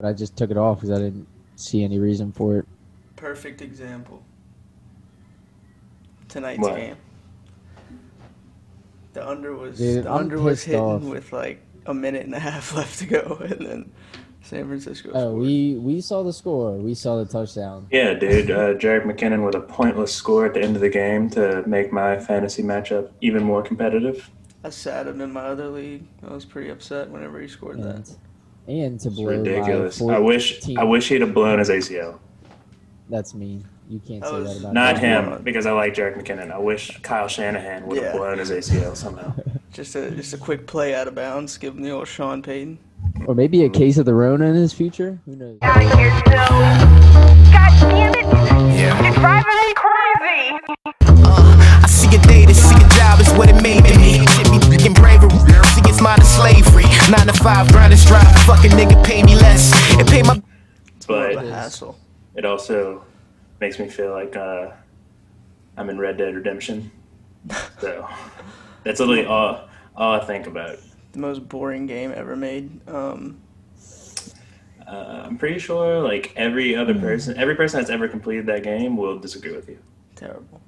I just took it off because I didn't see any reason for it. Perfect example. Tonight's What? game. The under was Dude, the I'm under was pissed hitting off. with like a minute and a half left to go, and then San Francisco Oh, scored. we saw the score. We saw the touchdown. Yeah, dude. Jarek McKinnon with a pointless score at the end of the game to make my fantasy matchup even more competitive. I sat him in my other league. I was pretty upset whenever he scored that. And to It's blow by ridiculous. I 14. wish he'd have blown his ACL. That's mean. You can't That say that was about Not that was more anybody. him, on. because I like Jarek McKinnon. I wish Kyle Shanahan would have Yeah. blown his ACL somehow. Just a quick play out of bounds. Give him the old Sean Payton. Or maybe a case of the Rona in his future. Who knows? Out of here, so. God damn it! Yeah. You're driving me crazy! I see a day to see a job is what it made to me. Shit be freaking bravery. See it's mine to slavery. 9 to 5, grind and strive. Fucking nigga pay me less. It pay my. It's more of But a hassle. it also makes me feel like I'm in Red Dead Redemption. So that's literally all I think about. The most boring game ever made. I'm pretty sure like every person that's ever completed that game will disagree with you. Terrible.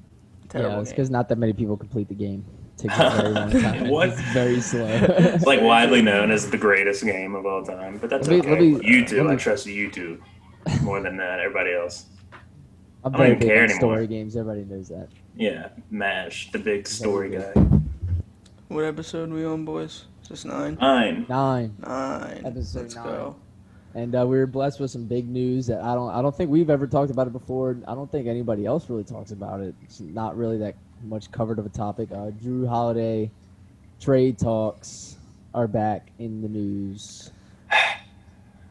Yeah, Terrible it's game. because not that many people complete the game. It takes a very long time. What? It's very slow. It's like widely known as the greatest game of all time, but that's okay. YouTube, I trust YouTube more than everybody else. I'm I don't very even big care on anymore. story games. Everybody knows that. Yeah, MASH, the big story Very guy. What episode we on, boys? Is this 9? 9. 9. 9. Episode Let's 9. go. And we were blessed with some big news that I don't think we've ever talked about it before. I don't think anybody else really talks about it. It's not really that much covered of a topic. Jrue Holiday trade talks are back in the news.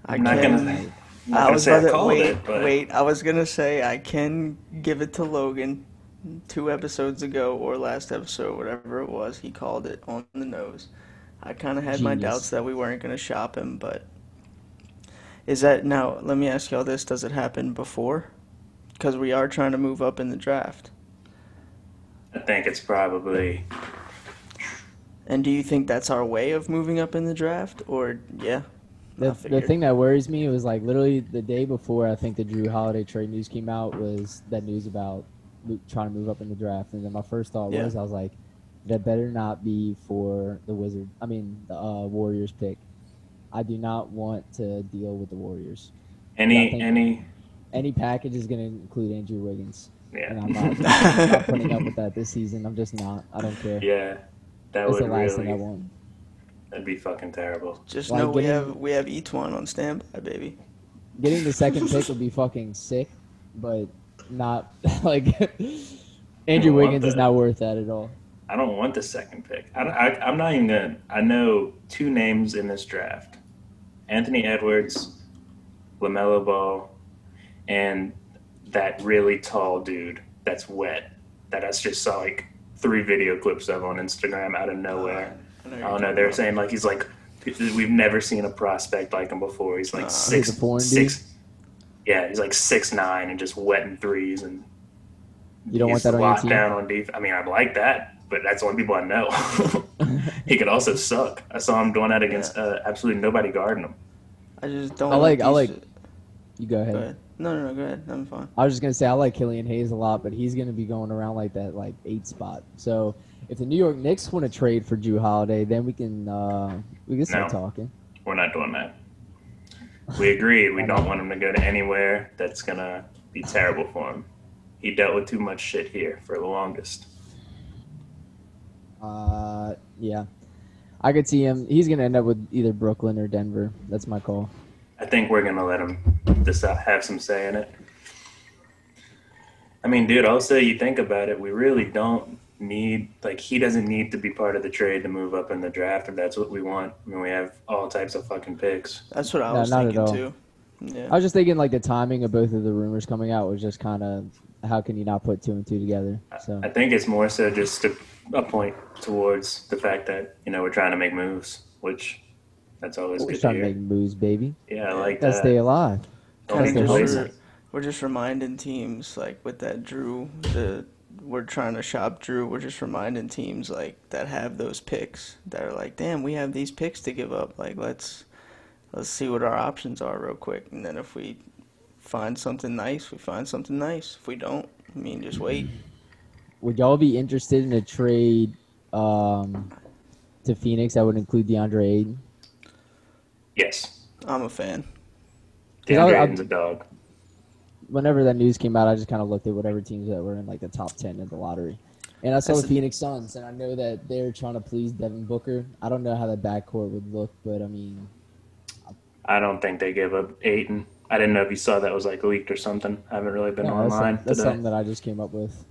I'm not gonna I say I about to called wait. it, but Wait, I was gonna say I can give it to Logan. 2 episodes ago or last episode, whatever it was, he called it on the nose. I kind of had my Genius. doubts that we weren't gonna shop him, but is that now? Let me ask y'all this: does it happen before? Because we are trying to move up in the draft. I think it's probably And do you think that's our way of moving up in the draft, or yeah? I The figured. thing that worries me was like literally the day before I think the Drew Holiday trade news came out was that news about trying to move up in the draft, and then my first thought Yeah. was I was like, that better not be for the Warriors pick. I do not want to deal with the Warriors. any Any package is going to include Andrew Wiggins, and yeah. I'm not putting up with that this season. I'm just not. I don't care. Yeah. That That's the would last thing I really want. that'd be fucking terrible. Just Like know we getting- have Etwan on standby, baby. Getting the second pick would be fucking sick, but not like Andrew want Wiggins is that. not worth that at all. I don't want the second pick. I'm not even gonna. I know 2 names in this draft: Anthony Edwards, LaMelo Ball, and that really tall dude that's wet. That I just saw like 3 video clips of on Instagram out of nowhere. I don't know. They're saying like he's like we've never seen a prospect like him before. He's like He's a foreign dude? Yeah, he's like 6'9" and just wetting threes and You don't want he's that on your locked team? down on defense. I mean, I'd like that, but that's the only people I know. He could also suck. I saw him doing that against absolutely nobody guarding him. I just don't. I like. these- You go ahead. Go ahead. No, go ahead. I'm fine. I was just gonna say I like Killian Hayes a lot, but he's gonna be going around like that 8 spot. So if the New York Knicks want to trade for Drew Holiday, then we can start No. talking. We're not doing that. We agreed. We don't want him to go to anywhere that's going to be terrible for him. He dealt with too much shit here for the longest. Yeah, I could see him. He's gonna end up with either Brooklyn or Denver. That's my call. I think we're going to let him decide, have some say in it. I mean, dude, also you think about it, we really don't need, like, he doesn't need to be part of the trade to move up in the draft if that's what we want. I mean, we have all types of fucking picks. That's what I No, was not at thinking all. too. Yeah. I was just thinking like the timing of both of the rumors coming out was just kind of how can you not put 2 and 2 together? So I think it's more so just a point towards the fact that, you know, we're trying to make moves, which that's always we're good to trying to hear. make moves, baby. Yeah, I like Gotta that. stay alive. Don't Kinda be stay just healthy. complacent. we're just reminding teams like with that Drew, we're trying to shop Drew. We're just reminding teams like that have those picks that are like, damn, we have these picks to give up. Like let's let's see what our options are real quick, and then if we find something nice, we find something nice. If we don't, I mean, just wait. Would y'all be interested in a trade to Phoenix that would include DeAndre Ayton? Yes. I'm a fan. DeAndre Ayton's a dog. Whenever that news came out, I just kind of looked at whatever teams that were in like the top 10 of the lottery. And I saw the Phoenix Suns, and I know that they're trying to please Devin Booker. I don't know how the backcourt would look, but I mean, I don't think they give up Ayton. I didn't know if you saw that was like leaked or something. I haven't really been online that's today. something that I just came up with.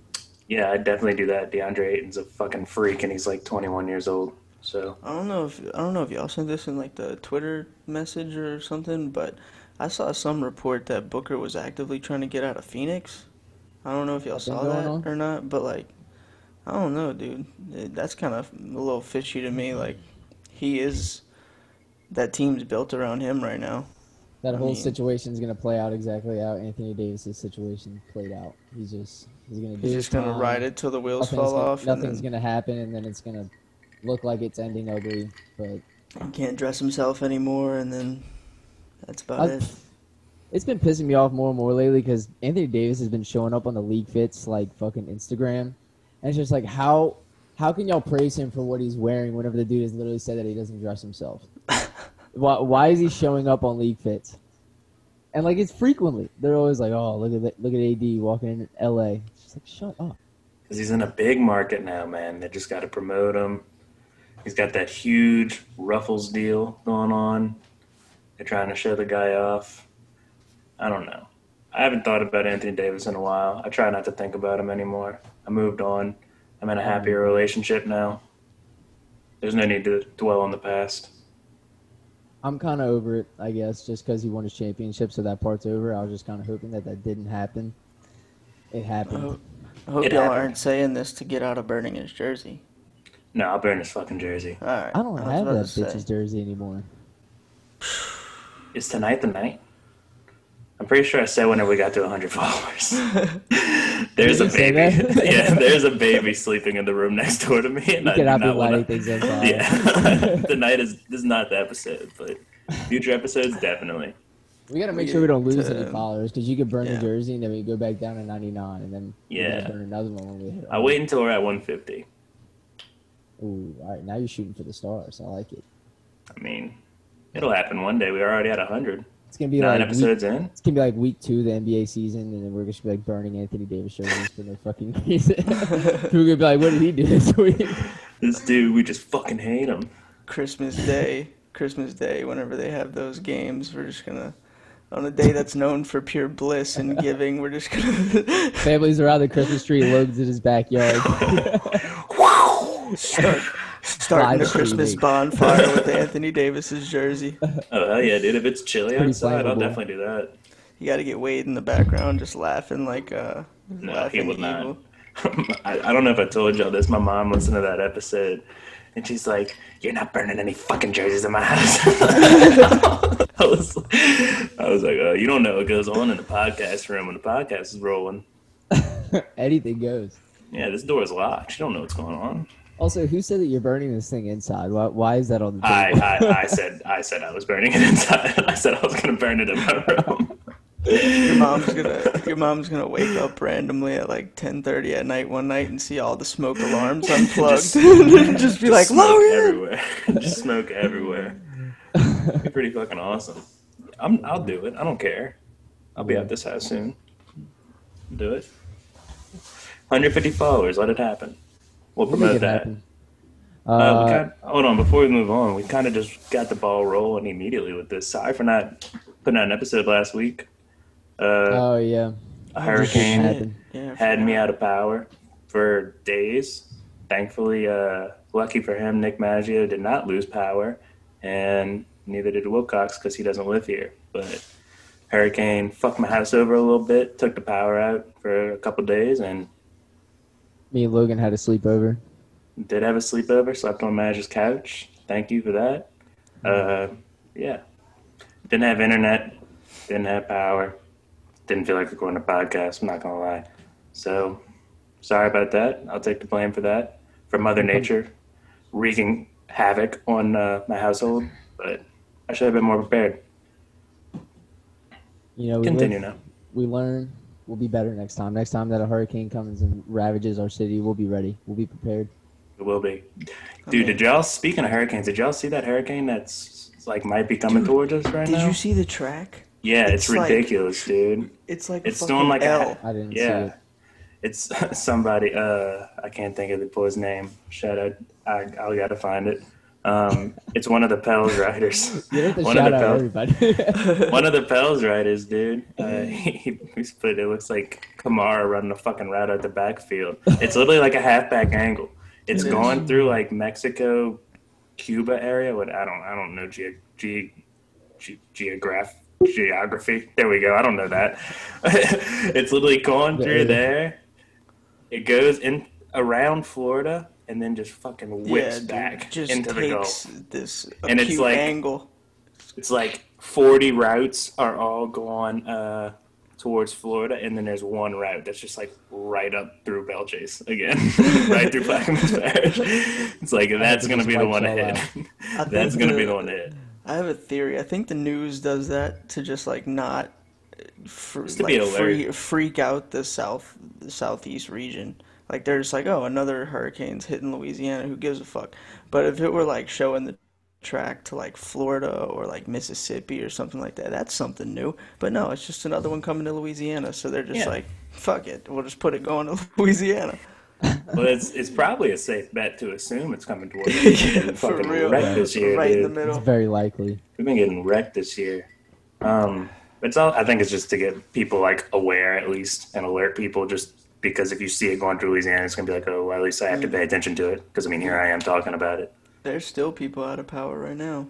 Yeah, I'd definitely do that. DeAndre Ayton's a fucking freak, and he's like 21 years old. So I don't know if y'all sent this in like the Twitter message or something, but I saw some report that Booker was actively trying to get out of Phoenix. I don't know if y'all saw that or not, but like, I don't know, dude. That's kind of a little fishy to me. Like, that team's built around him right now. That whole situation is going to play out exactly how Anthony Davis's situation played out. He's just going to ride it till the wheels fall off. Nothing's going to happen, and then it's going to look like it's ending ugly. But he can't dress himself anymore, and then that's about it. It's been pissing me off more and more lately because Anthony Davis has been showing up on the League Fits like fucking Instagram, and it's just like how can y'all praise him for what he's wearing whenever the dude has literally said that he doesn't dress himself? Why is he showing up on League Fits? And like it's frequently, they're always like, "Oh, look at AD walking in LA." It's just like, shut up. Because he's in a big market now, man. They just got to promote him. He's got that huge Ruffles deal going on. They're trying to show the guy off. I don't know. I haven't thought about Anthony Davis in a while. I try not to think about him anymore. I moved on. I'm in a happier relationship now. There's no need to dwell on the past. I'm kind of over it, I guess, just because he won his championship, so that part's over. I was just kind of hoping that didn't happen. It happened. I hope y'all aren't saying this to get out of burning his jersey. No, I'll burn his fucking jersey. All right. I don't have that bitch's jersey anymore. Is tonight the night? I'm pretty sure I said whenever we got to 100 followers. There's a baby. Yeah, there's a baby sleeping in the room next door to me. And I cannot be lighting things on fire. Yeah. Tonight this is not the episode, but future episodes, definitely. We got to make sure we don't lose any followers because you could burn the jersey and then we go back down to 99 and then we gotta burn another one when we hit. I'll wait until we're at 150. Ooh, all right. Now you're shooting for the stars. I like it. I mean, it'll happen one day. We're already at 100. It's gonna be 9 episodes in. It's gonna be like week 2 of the NBA season, and then we're just gonna be like burning Anthony Davis jerseys for no fucking reason. We're gonna be like, "What did he do this week?" This dude, we just fucking hate him. Christmas Day, whenever they have those games, we're just gonna, on a day that's known for pure bliss and giving, we're just gonna. Families around the Christmas tree, Logan's in his backyard. Starting the Christmas bonfire with Anthony Davis's jersey. Oh, hell yeah, dude. If it's chilly outside, I'll definitely do that. You got to get Wade in the background just laughing like no, laughing he would evil. Not. I don't know if I told y'all this. My mom listened to that episode, and she's like, "You're not burning any fucking jerseys in my house." I was like, "Oh, you don't know what goes on in the podcast room when the podcast is rolling." Anything goes. Yeah, this door is locked. You don't know what's going on. Also, who said that you're burning this thing inside? Why is that on the table? I said I was burning it inside. I said I was gonna burn it in my room. Your mom's gonna wake up randomly at like 10:30 at night one night and see all the smoke alarms unplugged. just be like, smoke everywhere. Just smoke everywhere. It'd be pretty fucking awesome. I'll do it. I don't care. I'll be at this house soon. Do it. 150 followers. Let it happen. We'll promote that. Hold on, before we move on, we kind of just got the ball rolling immediately with this. Sorry for not putting out an episode last week. Oh, yeah. A hurricane had me out of power for days. Thankfully, lucky for him, Nick Maggio did not lose power, and neither did Wilcox because he doesn't live here. But hurricane fucked my house over a little bit, took the power out for a couple days, and me and Logan had a sleepover. Did have a sleepover, slept on Maggio's couch. Thank you for that. Yeah. Didn't have internet, didn't have power, didn't feel like recording a podcast, I'm not going to lie. So, sorry about that. I'll take the blame for that. For Mother Nature wreaking havoc on my household. But I should have been more prepared. You know, we Continue live, now. we learn. We'll be better next time. Next time that a hurricane comes and ravages our city, we'll be ready. We'll be prepared. It will be. Dude, speaking of hurricanes, did y'all see that hurricane that's like might be coming towards us right now? Did you see the track? Yeah, it's ridiculous, dude. It's like it's a doing like L. I didn't see it. It's somebody, I can't think of the boy's name. Shut up. I gotta find it. It's one of the Pels riders. You have to shout out everybody. One of the Pels riders, dude. He's put, it looks like Kamara running a fucking route at the backfield. It's literally like a halfback angle. It's going through like Mexico, Cuba area. What I don't know geography. There we go. I don't know that. It's literally going through there. It goes in around Florida and then just fucking whips back just into the Gulf. This and it's like angle. It's like 40 routes are all going towards Florida, and then there's one route that's just like right up through Bellchase again, right through Plaquemines Parish. It's like that's gonna be the one to hit. That's gonna be the one to hit. I have a theory. I think the news does that to just like not freak out the southeast region. Like they're just like, oh, another hurricane's hitting Louisiana. Who gives a fuck? But if it were like showing the track to like Florida or like Mississippi or something like that, that's something new. But no, it's just another one coming to Louisiana. So they're just like, fuck it, we'll just put it going to Louisiana. Well, it's probably a safe bet to assume it's coming towards us. For real, this year, right dude. in the middle. It's very likely. We've been getting wrecked this year. It's all. I think it's just to get people like aware at least and alert people. Just because if you see it going through Louisiana, it's gonna be like, oh, well, at least I have to pay attention to it. Because I mean, here I am talking about it. There's still people out of power right now.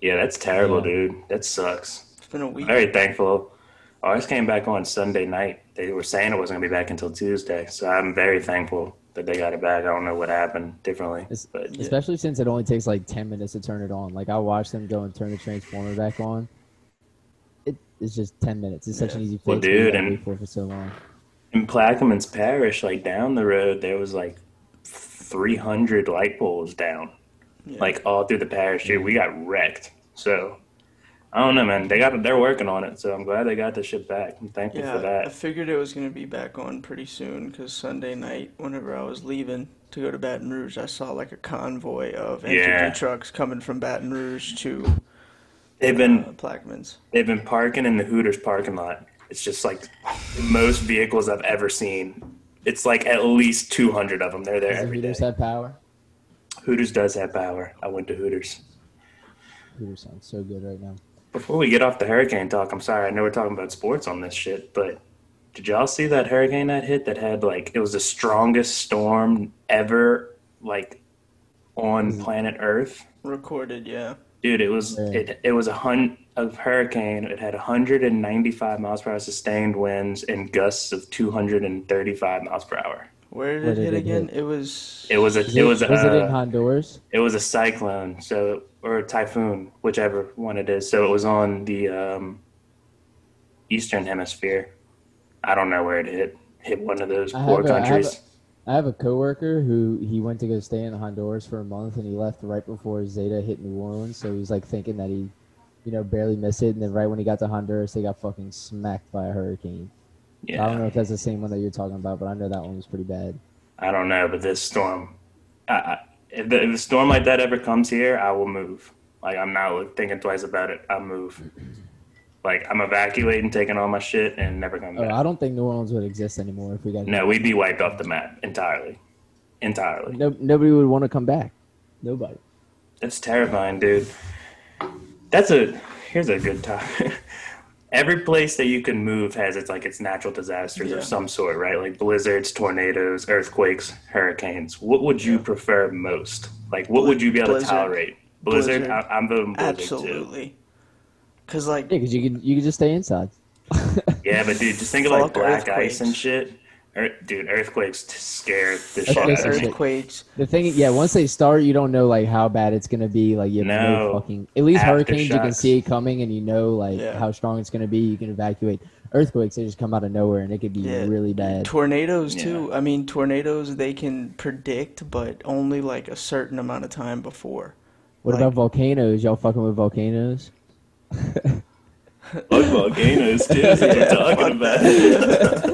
Yeah, that's terrible, dude. That sucks. It's been a week. Very thankful. Ours came back on Sunday night. They were saying it wasn't gonna be back until Tuesday, so I'm very thankful that they got it back. I don't know what happened differently. Especially since it only takes like 10 minutes to turn it on. Like I watched them go and turn the transformer back on. It's just 10 minutes. It's such an easy fix. Well, dude, and for so long. In Plaquemines Parish, like down the road, there was like 300 light poles down, like all through the parish. Dude, we got wrecked. So I don't know, man. They're working on it. So I'm glad they got the shit back. I'm thankful for that. I figured it was gonna be back on pretty soon because Sunday night, whenever I was leaving to go to Baton Rouge, I saw like a convoy of MTV trucks coming from Baton Rouge to Plaquemines. They've been parking in the Hooters parking lot. It's just like the most vehicles I've ever seen. It's like at least 200 of them. They're there every day. Hooters have power? Hooters does have power. I went to Hooters. Hooters sounds so good right now. Before we get off the hurricane talk, I'm sorry. I know we're talking about sports on this shit, but did y'all see that hurricane that hit that had like, it was the strongest storm ever, like on planet Earth? Recorded, yeah. Dude, it was a hurricane. It had 195 miles per hour sustained winds and gusts of 235 miles per hour. Where did it hit again? Was it in Honduras? It was a cyclone, or a typhoon, whichever one it is. So it was on the eastern hemisphere. I don't know where it hit. Hit one of those poor countries. I have a coworker who he went to go stay in Honduras for a month, and he left right before Zeta hit New Orleans. So he was like thinking that he, barely missed it, and then right when he got to Honduras, they got fucking smacked by a hurricane. Yeah. I don't know if that's the same one that you're talking about, but I know that one was pretty bad. I don't know, but this storm, if a storm like that ever comes here, I will move. Like, I'm not thinking twice about it. I'll move. Like, I'm evacuating, taking all my shit, and never coming back. I don't think New Orleans would exist anymore if we got. No, we'd be wiped off the map entirely. Nobody would want to come back. Nobody. That's terrifying, dude. Here's a good topic. Every place that you can move has its natural disasters of some sort, right? Like blizzards, tornadoes, earthquakes, hurricanes. What would you prefer most? Like, what would you be able to tolerate? Blizzard? I'm voting blizzard, absolutely. Too. Cause because you could just stay inside. Yeah, but dude, just think of like black ice and shit. Dude, earthquakes scare the shit out of me. Earthquakes. The thing, once they start, you don't know like how bad it's gonna be. Like you have no fucking. At least hurricanes, you can see it coming, and you know how strong it's gonna be. You can evacuate. Earthquakes, they just come out of nowhere, and it could be really bad. Tornadoes too. I mean, tornadoes they can predict, but only like a certain amount of time before. What about volcanoes? Y'all fucking with volcanoes? Fuck volcanoes too. Is what you're talking about.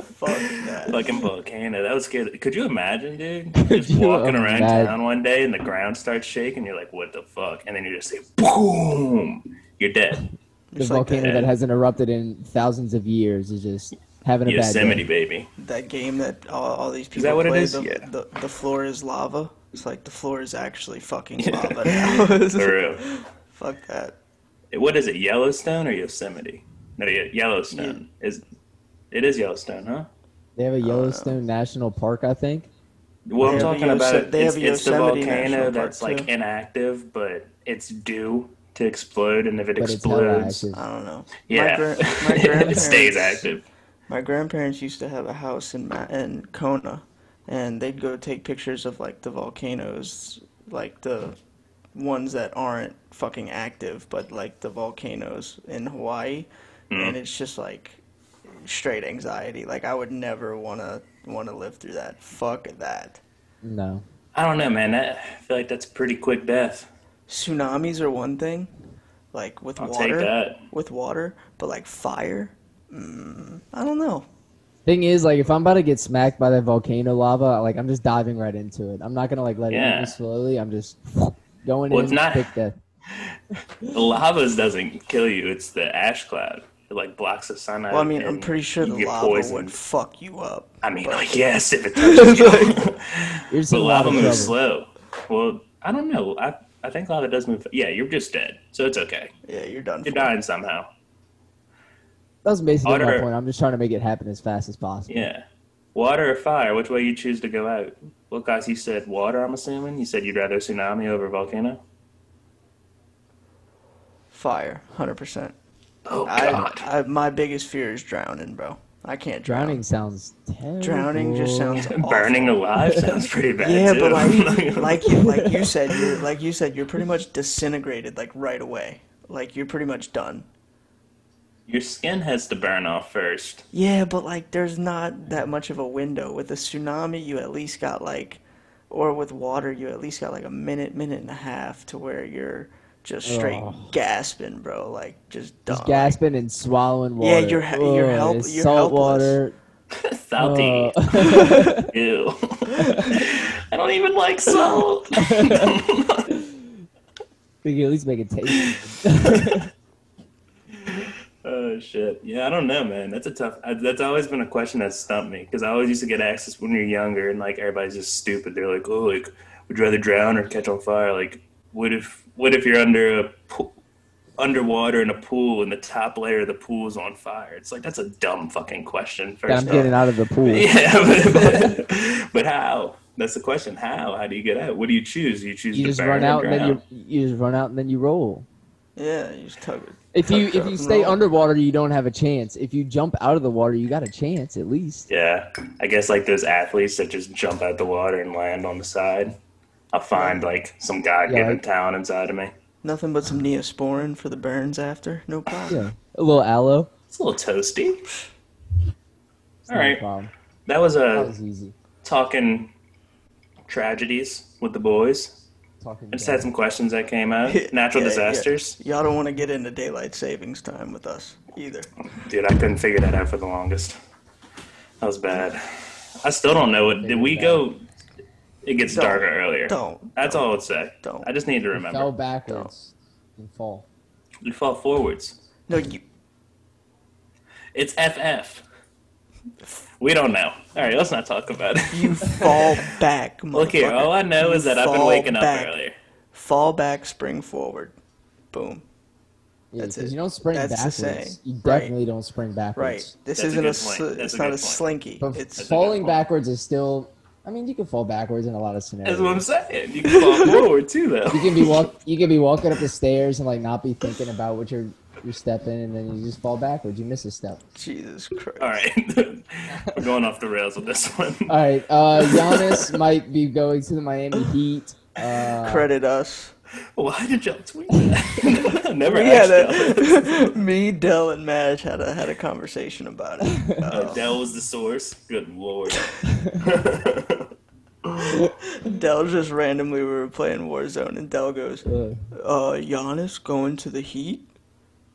Fuck that. Fucking volcano. That was scary. Could you imagine, dude? Just walking around town one day and the ground starts shaking. You're like, what the fuck? And then you just say, boom. You're dead. The volcano that hasn't erupted in thousands of years is just having a Yosemite, bad day. baby. That game that all these people Is that what play, it is? The floor is lava. It's like the floor is actually fucking lava now. For real. Fuck that. What is it, Yellowstone or Yosemite? No, Yellowstone. It is Yellowstone, huh? They have a Yellowstone National Park, I think. Well, I'm talking about it's the volcano that's like too. Inactive, but it's due to explode, and if it explodes, I don't know. Yeah, my it stays active. My grandparents used to have a house in Kona, and they'd go take pictures of like the volcanoes, like the ones that aren't fucking active, but like the volcanoes in Hawaii, and it's just like straight anxiety. Like I would never wanna live through that. Fuck that. No. I don't know, man. I feel like that's a pretty quick death. Tsunamis are one thing, like with water, but like fire, I don't know. Thing is, like, if I'm about to get smacked by that volcano lava, like, I'm just diving right into it. I'm not gonna like let it hit me slowly. I'm just going in. Quick death. The lava doesn't kill you. It's the ash cloud. It like blocks the sun out. Well, I mean, I'm pretty sure the lava would fuck you up. I mean, yes, if it touches you. But lava moves slow. Well, I don't know. I think lava does move. Yeah, you're just dead, so it's okay. Yeah, you're done. You're dying somehow. That's basically my point. I'm just trying to make it happen as fast as possible. Yeah. Water or fire? Which way you choose to go out? Well, guys, you said water, I'm assuming? You said you'd rather tsunami over volcano? Fire, 100%. Oh, God. My biggest fear is drowning, bro. I can't drown. Drowning sounds terrible. Drowning just sounds awful. Burning alive sounds pretty bad, yeah, too. But like you said, you're pretty much disintegrated, like, right away. Like, you're pretty much done. Your skin has to burn off first. Yeah, but like there's not that much of a window. With a tsunami, you at least got like, or with water, you at least got like a minute and a half to where you're just straight gasping, bro. Like just done. Just gasping and swallowing water. Yeah, you're salt helpless. water. Salty. Ew. I don't even like salt. We can at least make it taste. Oh, shit. Yeah, I don't know, man. That's a tough... That's always been a question that stumped me, because I always used to get asked this when you're younger, and, like, everybody's just stupid. They're like, oh, like, would you rather drown or catch on fire? Like, what if you're underwater in a pool and the top layer of the pool is on fire? It's like, that's a dumb fucking question, first I'm getting out of the pool. Yeah, but how? That's the question. How? How do you get out? What do you choose? You choose to burn or drown? You just run out and then you roll. Yeah, you just tug it. If you stay underwater, you don't have a chance. If you jump out of the water, you got a chance at least. Yeah, I guess like those athletes that just jump out the water and land on the side. I'll find like some God-given talent inside of me. Nothing but some Neosporin for the burns after. No problem. Yeah, a little aloe. It's a little toasty. All right, no that was easy. Talking tragedies with the boys. I just had some questions that came out. Natural disasters. Yeah. Y'all don't want to get into daylight savings time with us either. Dude, I couldn't figure that out for the longest. That was bad. I still don't know it. Did we go? It gets darker earlier. That's all I would say. I just need to remember. You fell backwards. You fall. You fall forwards. No, you. It's FF. We don't know. All right, let's not talk about it. You fall back, motherfucker. Look here, all I know is that I've been waking up earlier. Fall back, spring forward. Boom. Yeah, that's it. You don't spring backwards. You definitely don't spring backwards. Right. This isn't it's not a slinky. But falling backwards is still... I mean, you can fall backwards in a lot of scenarios. That's what I'm saying. You can fall forward too, though. You can be walking up the stairs and like not be thinking about what you're stepping, and then you just fall backwards. You miss a step. Jesus Christ. All right. We're going off the rails with this one. All right. Giannis might be going to the Miami Heat. Credit us. Why did y'all tweet that? Never asked me, Dell, and Madge had a conversation about it. Dell was the source? Good Lord. Dell just randomly, we were playing Warzone, and Dell goes, Giannis going to the Heat?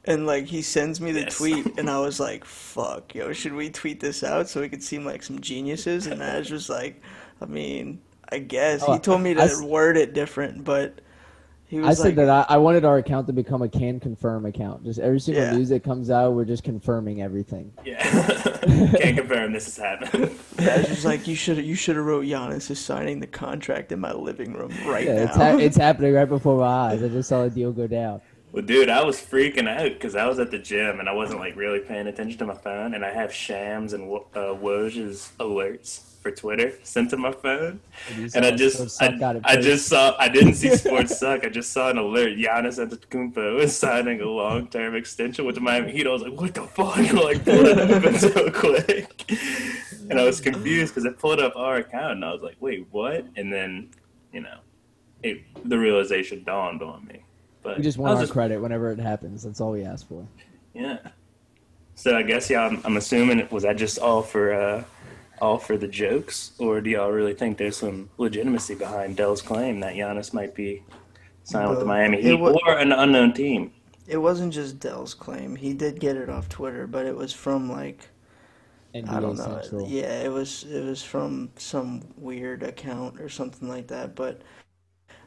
And, like, he sends me the tweet, and I was like, fuck, yo, should we tweet this out so we could seem like some geniuses? And I was just like, I mean, I guess. He told me to word it different, but he was I said that I wanted our account to become a can confirm account. Just every single news that comes out, we're just confirming everything. Yeah. Can't confirm this has happened. Yeah, I was just like, you should have wrote Giannis is signing the contract in my living room now. It's happening right before my eyes. I just saw the deal go down. Well, dude, I was freaking out because I was at the gym and I wasn't like really paying attention to my phone, and I have Shams and Woj's alerts for Twitter sent to my phone, and I didn't see Sports Suck. I just saw an alert: Giannis Antetokounmpo is signing a long-term extension with the Miami Heat. I was like, what the fuck? Like, pulled it open so quick, and I was confused because I pulled up our account and I was like, wait, what? And then, the realization dawned on me. But we just want our credit whenever it happens. That's all we ask for. Yeah. So I guess I'm assuming was that just all for the jokes, or do y'all really think there's some legitimacy behind Dell's claim that Giannis might be signed with the Miami Heat or an unknown team? It wasn't just Dell's claim. He did get it off Twitter, but it was from like NBA I don't know. Central. Yeah, it was from some weird account or something like that, but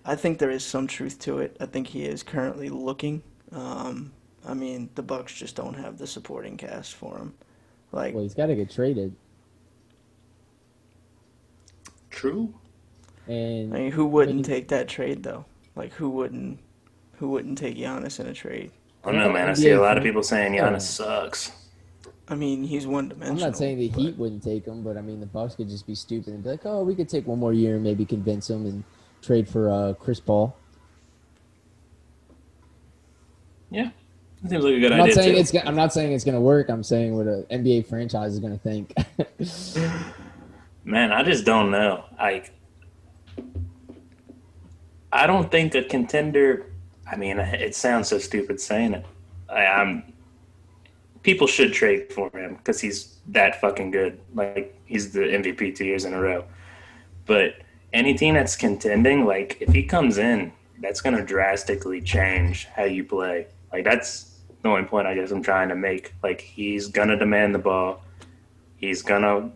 I think there is some truth to it. I think he is currently looking. I mean, the Bucs just don't have the supporting cast for him. Like, well, he's got to get traded. True. And I mean, who wouldn't take that trade though? Like, who wouldn't take Giannis in a trade? I don't know, man. I see a lot of people saying Giannis sucks. I mean, he's one-dimensional. I'm not saying the Heat wouldn't take him, but I mean, the Bucs could just be stupid and be like, oh, we could take one more year and maybe convince him and trade for Chris Paul. Yeah, that seems like a good idea. I'm not saying it's going to work. I'm saying what an NBA franchise is going to think. Man, I just don't know. I don't think a contender. I mean, it sounds so stupid saying it. People should trade for him because he's that fucking good. Like, he's the MVP 2 years in a row. But any team that's contending, like, if he comes in, that's going to drastically change how you play. Like, that's the only point I guess I'm trying to make. Like, he's going to demand the ball. He's going to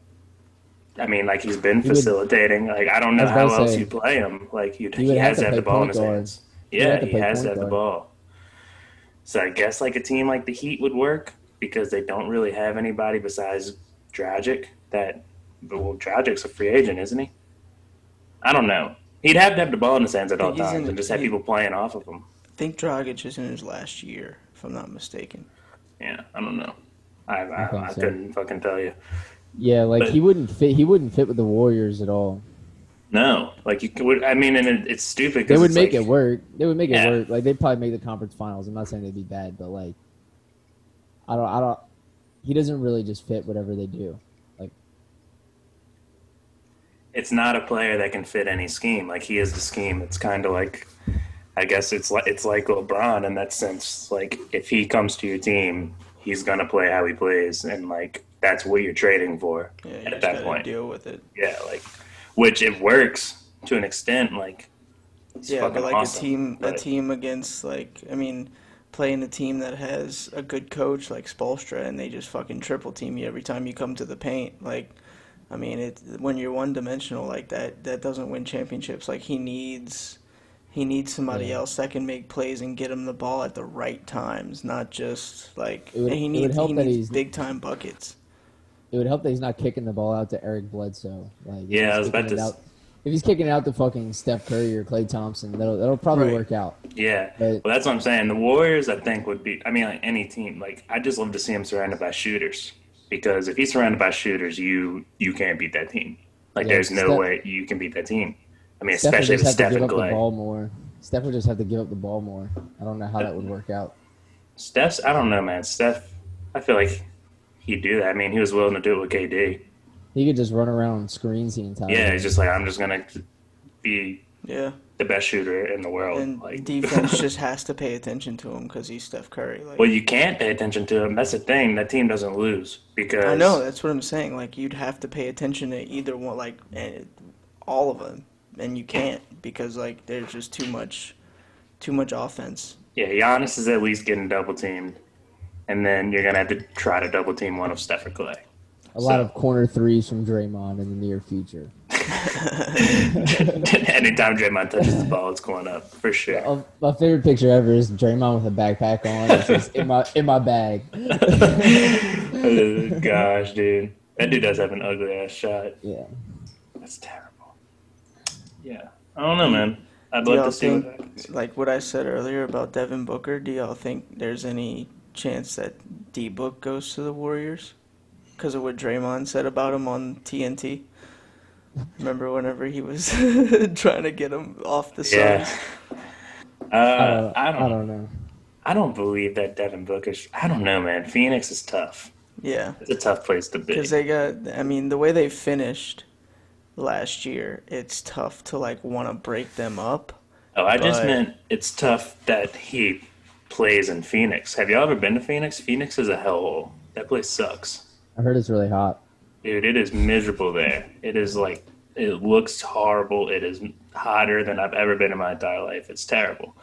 – I mean, like, he's been facilitating. Like, I don't know how else you play him. Like, he has to have the ball in his hands. Yeah, he has to have the ball. So I guess, like, a team like the Heat would work because they don't really have anybody besides Dragic Dragic's a free agent, isn't he? I don't know. He'd have to have the ball in his hands at all times and just have people playing off of him. I think Dragic is in his last year, if I'm not mistaken. Yeah, I don't know. I couldn't fucking tell you. Yeah, like, he wouldn't fit. He wouldn't fit with the Warriors at all. No, like, you could. I mean, and it's stupid. They would make it work. They would make it work. Like, they'd probably make the conference finals. I'm not saying they'd be bad, but like, I don't. He doesn't really just fit whatever they do. Like, it's not a player that can fit any scheme. Like, he is the scheme. It's kind of like, I guess it's like LeBron in that sense. Like, if he comes to your team, he's gonna play how he plays, and like, that's what you're trading for at that point. Deal with it. Yeah, like, which it works to an extent. Like, but like awesome, a team against, like, I mean, playing a team that has a good coach like Spoelstra, and they just fucking triple team you every time you come to the paint. Like, I mean, when you're one dimensional like that, that doesn't win championships. Like, he needs somebody else that can make plays and get him the ball at the right times, not just like he needs big time buckets. It would help that he's not kicking the ball out to Eric Bledsoe. Like, yeah, I was about to. If he's kicking it out to fucking Steph Curry or Klay Thompson, that'll probably work out. Yeah, well, that's what I'm saying. The Warriors, I think, would be. I mean, like, any team. Like, I just love to see him surrounded by shooters, because if he's surrounded by shooters, you can't beat that team. Like, there's no way you can beat that team. I mean, especially with Steph and Klay. Steph would just have to give up the ball more. I don't know how that would work out. I don't know, man. Steph, I feel like he'd do that. I mean, he was willing to do it with KD. He could just run around screens the entire Yeah, he's just like, I'm just going to be the best shooter in the world. And like, defense just has to pay attention to him because he's Steph Curry. Like, well, you can't pay attention to him. That's the thing. That team doesn't lose because... I know. That's what I'm saying. Like, you'd have to pay attention to either one. Like, all of them, and you can't because like there's just too much offense. Yeah, Giannis is at least getting double teamed, and then you're gonna have to try to double team one of Steph or Clay. A lot of corner threes from Draymond in the near future. Anytime Draymond touches the ball, it's going up for sure. My favorite picture ever is Draymond with a backpack on. It says, in my bag. Oh, gosh, dude, that dude does have an ugly ass shot. Yeah, that's terrible. Yeah, I don't know, man. I'd love to see what happens. Like what I said earlier about Devin Booker, do y'all think there's any chance that D-Book goes to the Warriors? Because of what Draymond said about him on TNT. Remember whenever he was trying to get him off the Suns? Yeah. I don't know. I don't believe that Devin Booker. I don't know, man. Phoenix is tough. Yeah. It's a tough place to be. Because they got, I mean, the way they finished last year, it's tough to, like, want to break them up. Oh, I just meant it's tough that he plays in Phoenix. Have y'all ever been to Phoenix? Phoenix is a hellhole. That place sucks. I heard it's really hot. Dude, it is miserable there. It is like, it looks horrible. It is hotter than I've ever been in my entire life. It's terrible.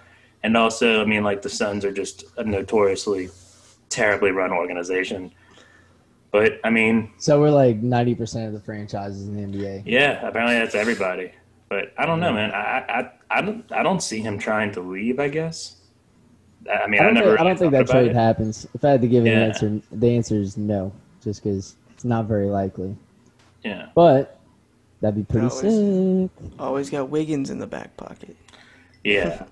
And also, I mean, like, the Suns are just a notoriously terribly run organization. But, I mean... So we're like 90% of the franchises in the NBA. Yeah, apparently that's everybody. But I don't know, man. I don't see him trying to leave, I guess. I mean, I don't think that trade happens. If I had to give an answer, the answer is no. Just because it's not very likely. Yeah. But that'd be pretty sick. Always got Wiggins in the back pocket. Yeah.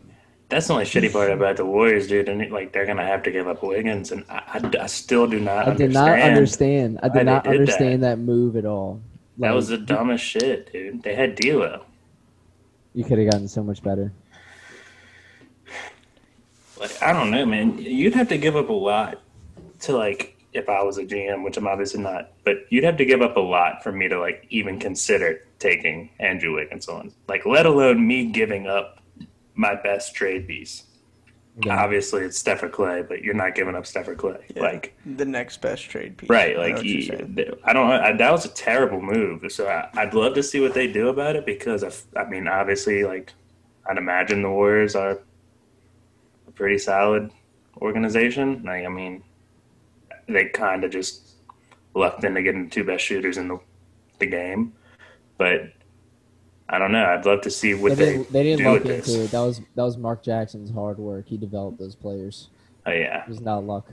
That's the only shitty part about the Warriors, dude. And like they're gonna have to give up Wiggins, and I still do not. I did not understand. I did not understand that move at all. That was the dumbest shit, dude. They had D'Lo. You could have gotten so much better. Like, I don't know, man. You'd have to give up a lot to like. If I was a GM, which I'm obviously not, but you'd have to give up a lot for me to like even consider taking Andrew Wiggins on. Like, let alone me giving up my best trade piece. Yeah. Obviously, it's Steph or Clay, but you're not giving up Steph or Clay. Yeah, like the next best trade piece, right? Like, that was a terrible move. So I'd love to see what they do about it because I mean, obviously, like I'd imagine the Warriors are a pretty solid organization. Like, I mean. They kind of just lucked into getting the two best shooters in the game, but I don't know. I'd love to see what they didn't do luck with into this. it. That was Mark Jackson's hard work. He developed those players. Oh yeah, it was not luck.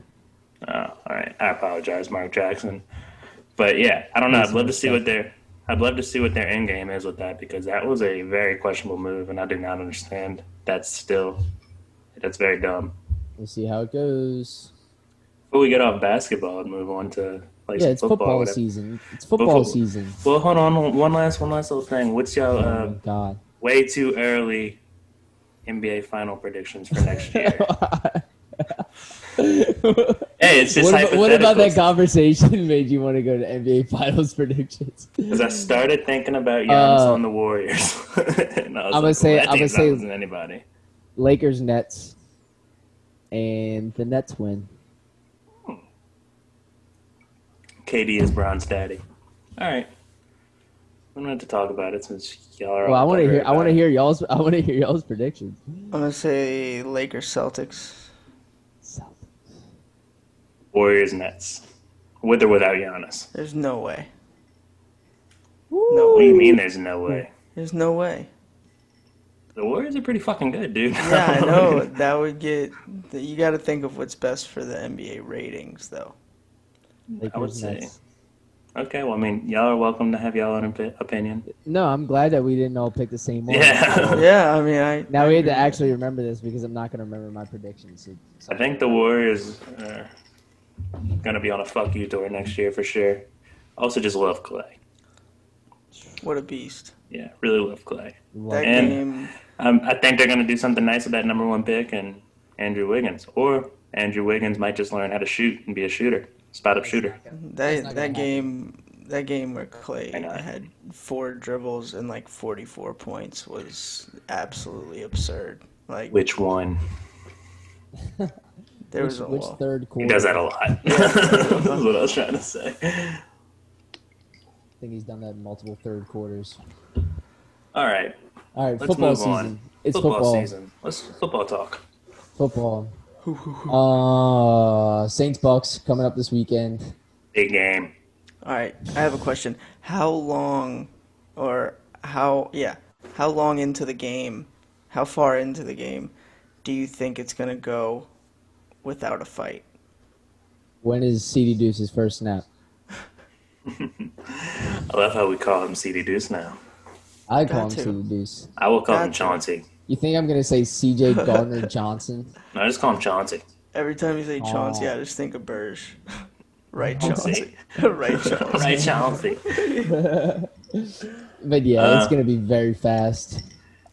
Oh, all right. I apologize, Mark Jackson. But yeah, I don't know. I'd love to see what their end game is with that because that was a very questionable move, and I do not understand. That's very dumb. We'll see how it goes. Before we get off basketball and move on to it's football season. It's football season. Well, hold on. One last little thing. What's y'all God. way too early NBA final predictions for next year? Hey, it's just hypothetical. What about that conversation made you want to go to NBA finals predictions? Because I started thinking about Giannis on the Warriors. And I'm gonna say anybody. Lakers, Nets, and the Nets win. KD is Bron's daddy. All right, we don't have to talk about it since y'all are. Well, I want to hear y'all's predictions. I'm gonna say Lakers, Celtics. Warriors, Nets, with or without Giannis. There's no way. No. What do you mean? There's no way. There's no way. The Warriors are pretty fucking good, dude. Yeah, I know. That would get. You got to think of what's best for the NBA ratings, though. I would say. Okay, well, I mean, y'all are welcome to have y'all own opinion. No, I'm glad that we didn't all pick the same one. Yeah. Yeah, I mean, Now we had to actually remember this because I'm not going to remember my predictions. I think the Warriors are going to be on a fuck you tour next year for sure. Also, just love Clay. What a beast. Yeah, really love Clay. Game. I think they're going to do something nice with that number one pick and Andrew Wiggins. Or Andrew Wiggins might just learn how to shoot and be a shooter. Spot-up shooter. That game where Clay had 4 dribbles and like 44 points was absolutely absurd. Like which one? Which third quarter? He does that a lot. That's what I was trying to say. I think he's done that in multiple third quarters. All right. All right, Let's football move season. on. It's Football football. season. Let's football talk. Football. Saints Bucs coming up this weekend. Big game. All right, I have a question. How long into the game, how far into the game do you think it's going to go without a fight? When is CD Deuce's first snap? I love how we call him CD Deuce now. I call him Got to. CD Deuce. I will call him Got to. Chauncey. You think I'm going to say CJ Gardner Johnson? No, I just call him Chauncey. Every time you say Chauncey, Oh. I just think of Burge. Right, Chauncey. Chauncey. Right, Chauncey. Right, Chauncey. But yeah, it's going to be very fast.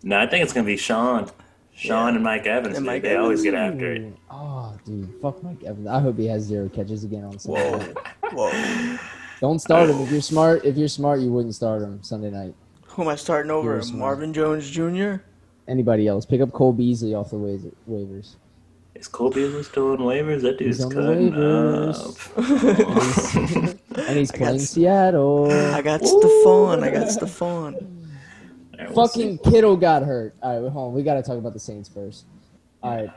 No, I think it's going to be Sean. Sean and Mike Evans. And Dude. Mike They always Evans. get after it. Oh, dude. Fuck Mike Evans. I hope he has 0 catches again on Sunday night. Whoa. Don't start him. If you're smart, you wouldn't start him Sunday night. Who am I starting over? You're smart. Marvin Jones Jr.? Anybody else. Pick up Cole Beasley off the waivers. Is Cole Beasley still on waivers? That dude's He's on the cutting waivers. up. And he's playing Seattle. I got Stephon. All right, we'll Fucking Kittle got hurt. All right, hold on. We got to talk about the Saints first. All right.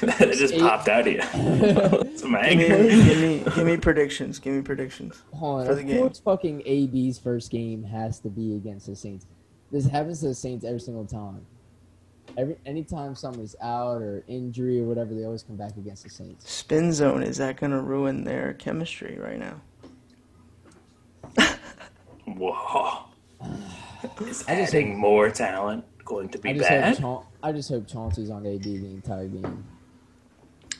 It just popped out of you. Some anger. Give me predictions. Give me predictions Hold on. for the Of game. course, fucking AB's first game has to be against the Saints. This happens to the Saints every single time. Anytime somebody's out or injury or whatever, they always come back against the Saints. Spin zone, is that going to ruin their chemistry right now? Whoa. Is I just adding more talent going to be bad? I just hope Chauncey's on AB the entire game.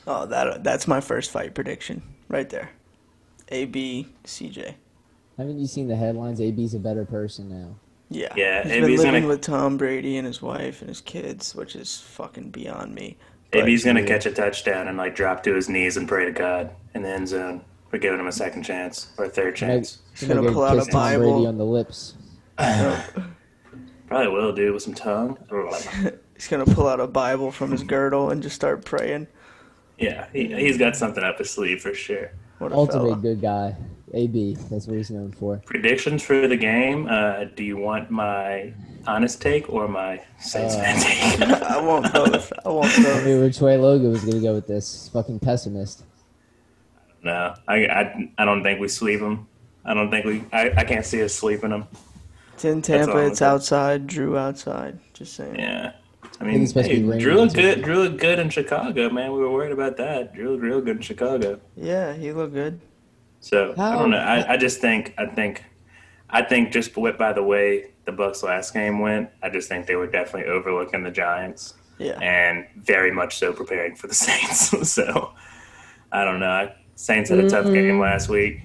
Oh, that's my first fight prediction right there. AB, CJ. Haven't you seen the headlines? AB's a better person now. Yeah. Yeah, He's AB's been living gonna- with Tom Brady and his wife and his kids, which is fucking beyond me. But Maybe he's going to catch a touchdown and like drop to his knees and pray to God in the end zone for giving him a second chance or a third chance. He's gonna pull out a Tom Bible. Brady on the lips. Probably will, dude, with some tongue. He's going to pull out a Bible from his girdle and just start praying. Yeah, he's got something up his sleeve for sure. What a Ultimate fella. good guy. AB. That's what he's known for. Predictions for the game. Do you want my honest take or my Saints fan take? I want both. I knew which way Logan was going to go with this. Fucking pessimist. No, I don't think we sweep them. I can't see us sweeping them. It's in all Tampa. I'm It's saying. outside. Jrue outside. Just saying. Yeah. I think mean, it's supposed to be raining Jrue looked too. good. Jrue looked good in Chicago, man. We were worried about that. Jrue looked real good in Chicago. Yeah, he looked good. So I How- don't know. I just think just by the way the Bucs last game went, I just think they were definitely overlooking the Giants Yeah. and very much so preparing for the Saints. So I don't know. Saints had a tough game last week.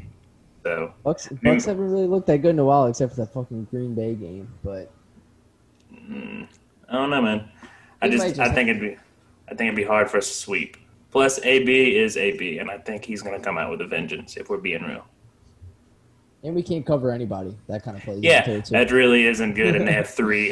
So Bucks haven't really looked that good in a while, except for that fucking Green Bay game. But I don't know, man. I He might just think it'd be hard for us to sweep. Plus, AB is AB, and I think he's going to come out with a vengeance if we're being real. and we can't cover anybody. That kind of plays Yeah, into it too. that really isn't good, and they have 3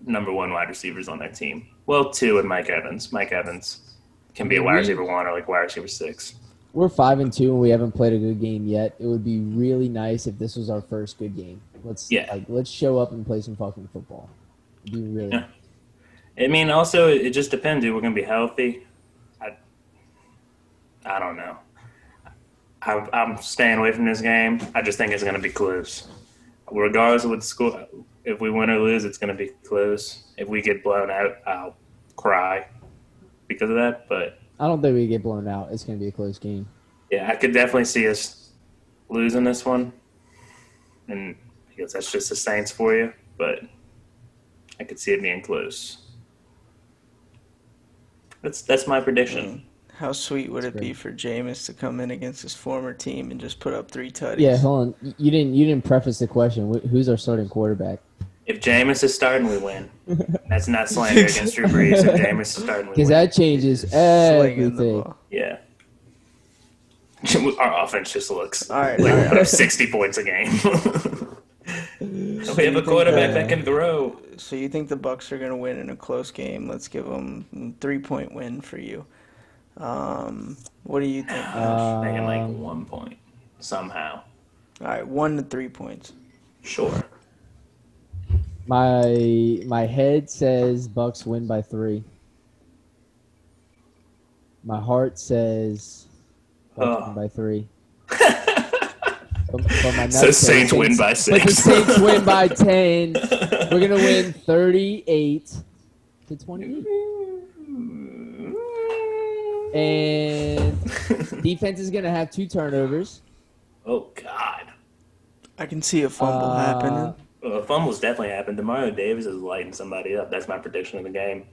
number 1 wide receivers on their team. Well, 2 and Mike Evans. Mike Evans can be a wide receiver 1 or like wide receiver 6. We're 5-2 and we haven't played a good game yet. It would be really nice if this was our first good game. Let's show up and play some fucking football. It'd be really. Yeah. I mean, also it just depends. Dude, we're going to be healthy. I don't know. I'm staying away from this game. I just think it's going to be close. Regardless of what the score, if we win or lose, it's going to be close. If we get blown out, I'll cry because of that. But I don't think we get blown out. It's going to be a close game. yeah, I could definitely see us losing this one, and because that's just the Saints for you. But I could see it being close. That's my prediction. How sweet would it be great. for Jameis to come in against his former team and just put up 3 tutties? Yeah, hold on. You didn't preface the question. Who's our starting quarterback? If Jameis is starting, we win. That's not slander against Drew Brees. If Jameis is starting, we Because win. that changes Slinging the everything. ball. Yeah. Our offense just looks All right, like all we put right. up 60 points a game. We have a quarterback that can throw. So you think the Bucs are going to win in a close game? Let's give them a 3-point win for you. What do you think? I think like 1 point somehow. All right, 1 to 3 points. Sure. My head says Bucks win by 3. My heart says Bucks win Oh. by 3. But my So nuts say Saints win by But the 6. Saints win by 10. We're gonna win 38-28. And defense is gonna have 2 turnovers. Oh God. I can see a fumble happening. Well, fumbles definitely happened. Demario Davis is lighting somebody up. That's my prediction of the game.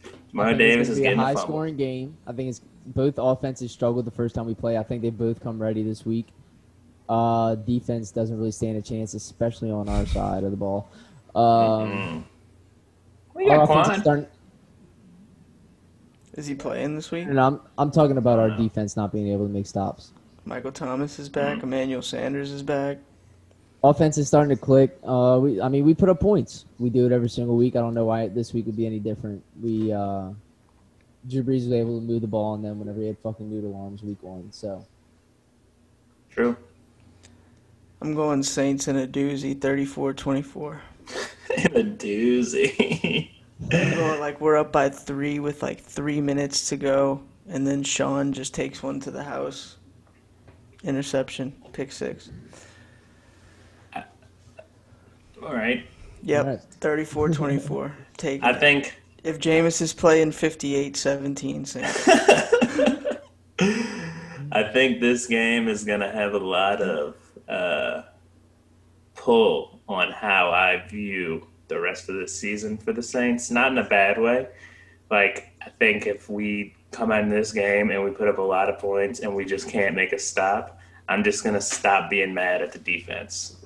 I Demario think it's Davis gonna is be a getting a fumble. high-scoring game. I think it's both offenses struggled the first time we play. I think they both come ready this week. Defense doesn't really stand a chance, especially on our side of the ball. We got Our offense is Quan. starting, Is he playing this week? and I'm talking about our defense not being able to make stops. Michael Thomas is back. Emmanuel Sanders is back. Offense is starting to click. We put up points. We do it every single week. I don't know why this week would be any different. Drew Brees was able to move the ball on them whenever he had fucking noodle arms week 1. So True. I'm going Saints in a doozy, 34-24. In a doozy. I'm going like we're up by 3 with like 3 minutes to go, and then Sean just takes one to the house. Interception, pick 6. All right. Yep, All right. 34-24. Take I it. think If Jameis is playing 58-17, Saints. I think this game is gonna have a lot of pull on how I view the rest of the season for the Saints. Not in a bad way. Like, I think if we come out in this game and we put up a lot of points and we just can't make a stop, I'm just gonna stop being mad at the defense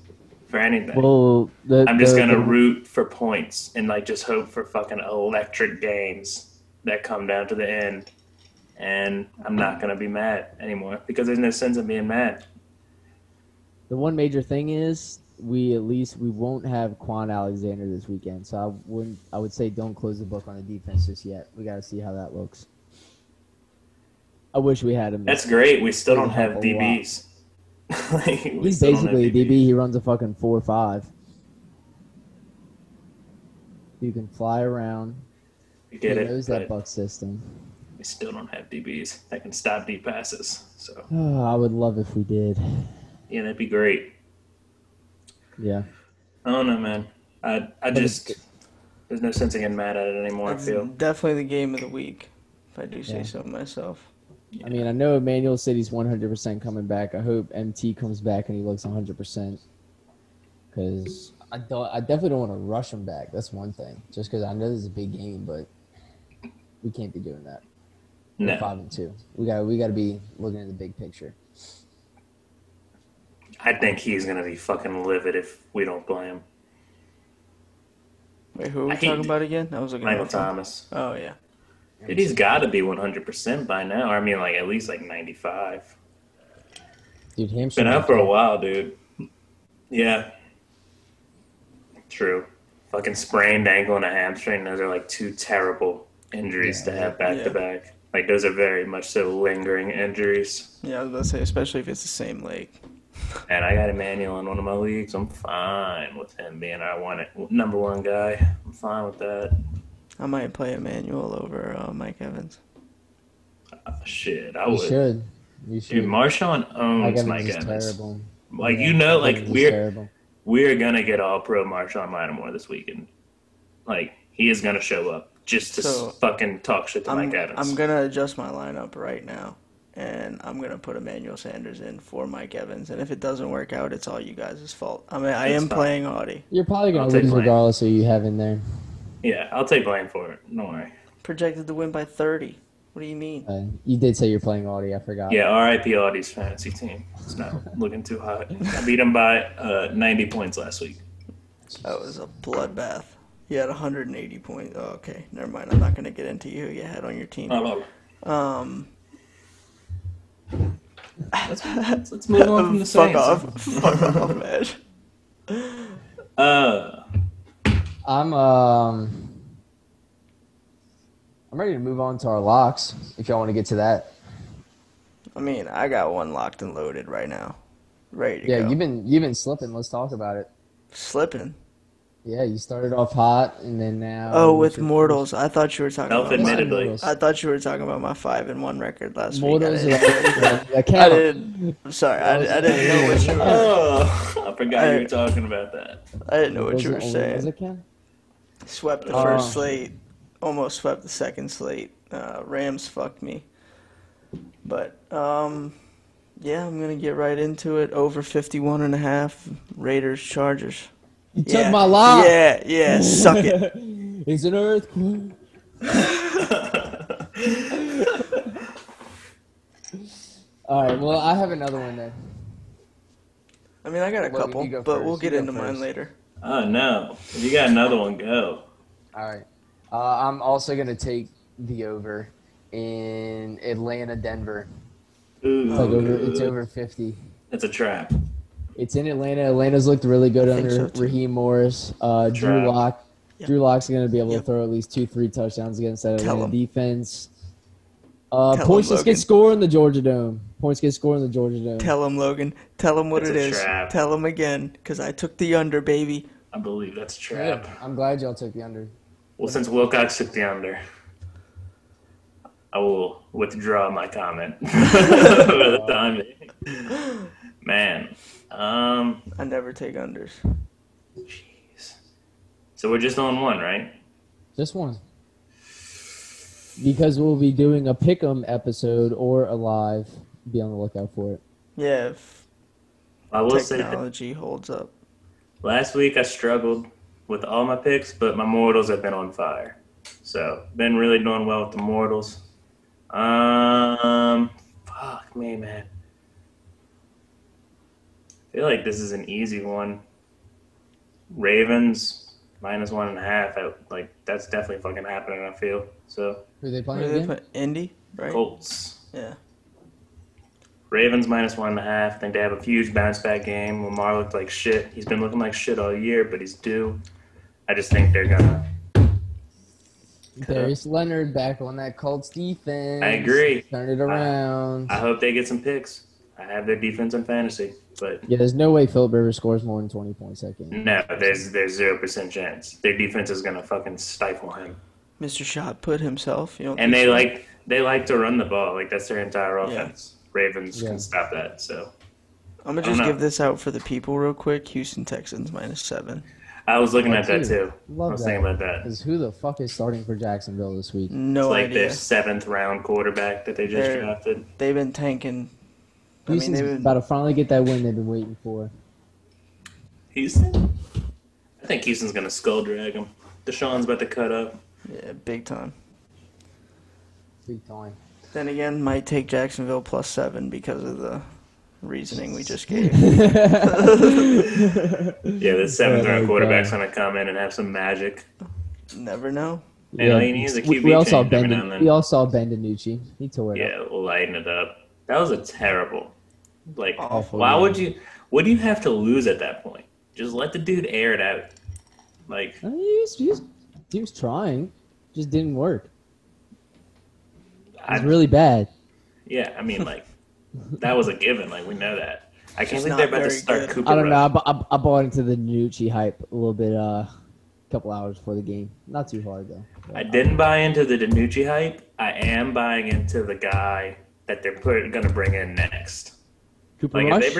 for anything. well, I'm just gonna root for points and like just hope for fucking electric games that come down to the end. And I'm not gonna be mad anymore because there's no sense in being mad. The one major thing is we won't have Quan Alexander this weekend. So I would say don't close the book on the defense just yet. We got to see how that looks. I wish we had him. That's great. We still don't It'd help have a DBs. He's basically a DB. He runs a fucking 4.5. You can fly around. We get He it. knows that but Buck system. we still don't have DBs that can stop deep passes. So Oh, I would love if we did. yeah, that'd be great. Yeah. I don't know, man. I just there's no sense in getting mad at it anymore. It's I feel definitely the game of the week, if I do say Yeah. so myself. I mean, I know Emmanuel said he's 100% coming back. I hope MT comes back and he looks 100%. Because I definitely don't want to rush him back. That's one thing. Just because I know this is a big game, but we can't be doing that. We're no. 5-2. We got to be looking at the big picture. I think he's gonna be fucking livid if we don't play him. Wait, who are we I hate talking about again? I was looking Michael at my phone. Thomas. Oh, yeah. Dude, he's got to be 100% by now. Or I mean, like at least like 95. Dude, hamstring. Been out for a while, dude. Yeah. True. Fucking sprained ankle and a hamstring. Those are like 2 terrible injuries to have back to back. Like those are very much so lingering injuries. Yeah, I was about to say, especially if it's the same leg. And I got Emmanuel in one of my leagues. I'm fine with him being our number 1 guy. I'm fine with that. I might play Emmanuel over Mike Evans. Shit, I You would. should. You should. Dude, Marshawn owns Mike is Evans. terrible. Like Yeah, like terrible. we're gonna get all pro Marshawn Lattimore this weekend. Like he is gonna show up just to fucking talk shit to Mike Evans. I'm gonna adjust my lineup right now, and I'm gonna put Emmanuel Sanders in for Mike Evans. And if it doesn't work out, it's all you guys' fault. I mean, I am playing Audie. You're probably going I'll to take lose blame. regardless of who you have in there. Yeah, I'll take blame for it. Don't worry. Projected to win by 30. What do you mean? You did say you're playing Audie. I forgot. Yeah, RIP Audie's fantasy team. It's not looking too hot. I beat him by 90 points last week. That was a bloodbath. You had 180 points. Oh, okay, never mind. I'm not gonna get into who you had on your team. Let's move on from the Fuck Saints. off, man. I'm ready to move on to our locks. If y'all want to get to that. I mean, I got one locked and loaded right now, ready to Yeah, go. you've been slipping. Let's talk about it. Slipping. Yeah, you started off hot, and then now. Oh, with Mortals. I thought you were talking about Self-admittedly. I thought you were talking about my 5-1 record last Mortals week. I didn't. I'm sorry. I didn't know what you were. Oh, I forgot you were talking about that. I didn't know what you were saying. Swept the first slate. Almost swept the second slate. Rams fucked me. But yeah, I'm gonna get right into it. Over 51.5. Raiders Chargers. You took my lock. Yeah, suck it. It's an earthquake. All right, well, I have another one then. I mean, I got a couple, but we'll get into mine later. Oh, no. If you got another one, go. All right. I'm also going to take the over in Atlanta, Denver. Ooh. It's over 50. It's a trap. It's in Atlanta. Atlanta's looked really good under Raheem Morris. Drew Lock. Yep. Drew Lock's going to be able to throw at least 2-3 touchdowns against that Atlanta defense. Points just get scored in the Georgia Dome. Points get scored in the Georgia Dome. Tell him, Logan. Tell him what it is. Trap. Tell him again, because I took the under, baby. I believe that's a trap. Yeah, I'm glad y'all took the under. Well, since Wilcox took the under, I will withdraw my comment. Man. I never take unders. Jeez. So we're just on one, right? Just one. Because we'll be doing a pick'em episode or a live. Be on the lookout for it. Yeah, if I will technology holds up. Last week I struggled with all my picks, but my mortals have been on fire. So, been really doing well with the mortals. Fuck me, man. I feel like this is an easy one. Ravens -1.5. That's definitely fucking happening, I feel. So who are they playing again? Indy, right? Colts. Yeah. Ravens -1.5. I think they have a huge bounce back game. Lamar looked like shit. He's been looking like shit all year, but he's due. I just think they're gonna. Darius Leonard back on that Colts defense. I agree. Turn it around. I hope they get some picks. I have their defense in fantasy, but yeah, there's no way Philip Rivers scores more than 20 points that game. No, there's 0% chance. Their defense is gonna fucking stifle him. Mr. Shot put himself. You know, and they like to run the ball. Like that's their entire offense. Yeah. Ravens can stop that. So I'm gonna just give this out for the people real quick. Houston Texans -7. I was looking at that too. I was thinking about that. Because who the fuck is starting for Jacksonville this week? No idea. It's like their 7th round quarterback that they just drafted. They've been tanking. Houston's about to finally get that win they've been waiting for. Houston? I think Houston's going to skull drag them. Deshaun's about to cut up. Yeah, big time. Big time. Then again, might take Jacksonville +7 because of the reasoning we just gave. Yeah, the 7th round quarterback's going to come in and have some magic. Never know. Yeah, he needs a QB we all saw change we all saw Ben DiNucci. He tore it up. Yeah, we'll lighten it up. That was a terrible. Awful why would you? What do you have to lose at that point? Just let the dude air it out. He was trying, just didn't work. It was really bad. Yeah, I mean, that was a given. We know that. I can't think they're about to start Cooper Rush. I don't know. I bought into the DiNucci hype a little bit. A couple hours before the game. Not too hard though. I didn't buy into the DiNucci hype. I am buying into the guy that they're going to bring in next. Cooper Rush?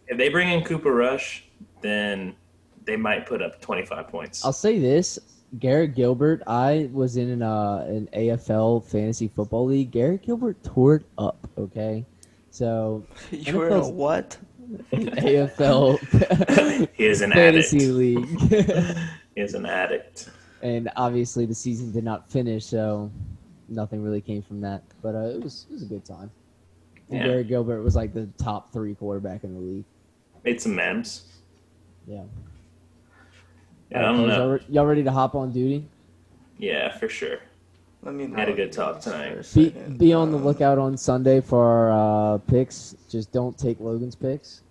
If they bring in Cooper Rush, then they might put up 25 points. I'll say this. Garrett Gilbert, I was in an AFL fantasy football league. Garrett Gilbert tore it up, okay? So you were in a what? An AFL he is an fantasy addict. League. He is an addict. And obviously the season did not finish, so nothing really came from that. But it was a good time. And Garrett Gilbert was the top 3 quarterback in the league. Made some memes. Yeah. I don't know. Y'all ready to hop on duty? Yeah, for sure. I had a good talk tonight. Be on the lookout on Sunday for our picks. Just don't take Logan's picks.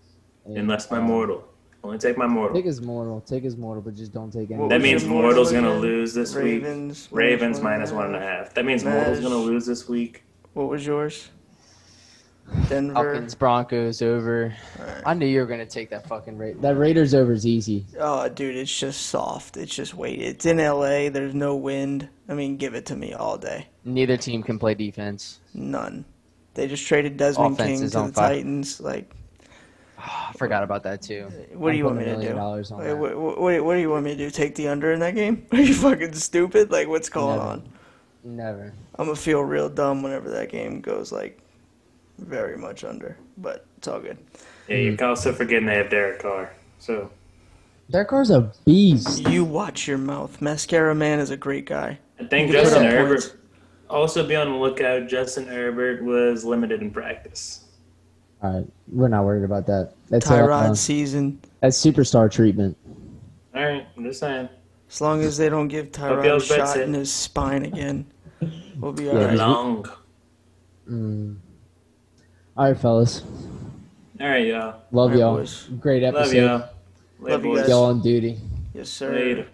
Unless my mortal. Only take my mortal. Take his mortal, but just don't take any. That means Mortal's going to lose this week. Ravens -1.5. That means Mortal's going to lose this week. What was yours? Denver. Falcons, Broncos over. Right. I knew you were gonna take that fucking That Raiders over is easy. Oh, dude, it's just soft. It's just wait. It's in LA. There's no wind. I mean, give it to me all day. Neither team can play defense. None. They just traded Desmond Offense King is to on the fire. Titans. Like, I forgot about that too. what do you want me to $1 million do? on that. What do you want me to do? Take the under in that game? Are you fucking stupid? Like, what's going Never. on? Never. I'm gonna feel real dumb whenever that game goes like very much under, but it's all good. Yeah, you're also forgetting they have Derek Carr. So Derek Carr's a beast. You watch your mouth. Mascara Man is a great guy. I think He can put Justin up Herbert. points. Also, be on the lookout. Justin Herbert was limited in practice. All right, we're not worried about that. That's Tyrod season. that's superstar treatment. All right, I'm just saying. As long as they don't give Hope Tyrod a y'all bet shot it. in his spine again, we'll be Yeah, alright. Long. All right, fellas. All right, y'all. Love All right, y'all. boys. Great Love episode. y'all. Love you boys. guys. Y'all on duty. Yes, sir. Later.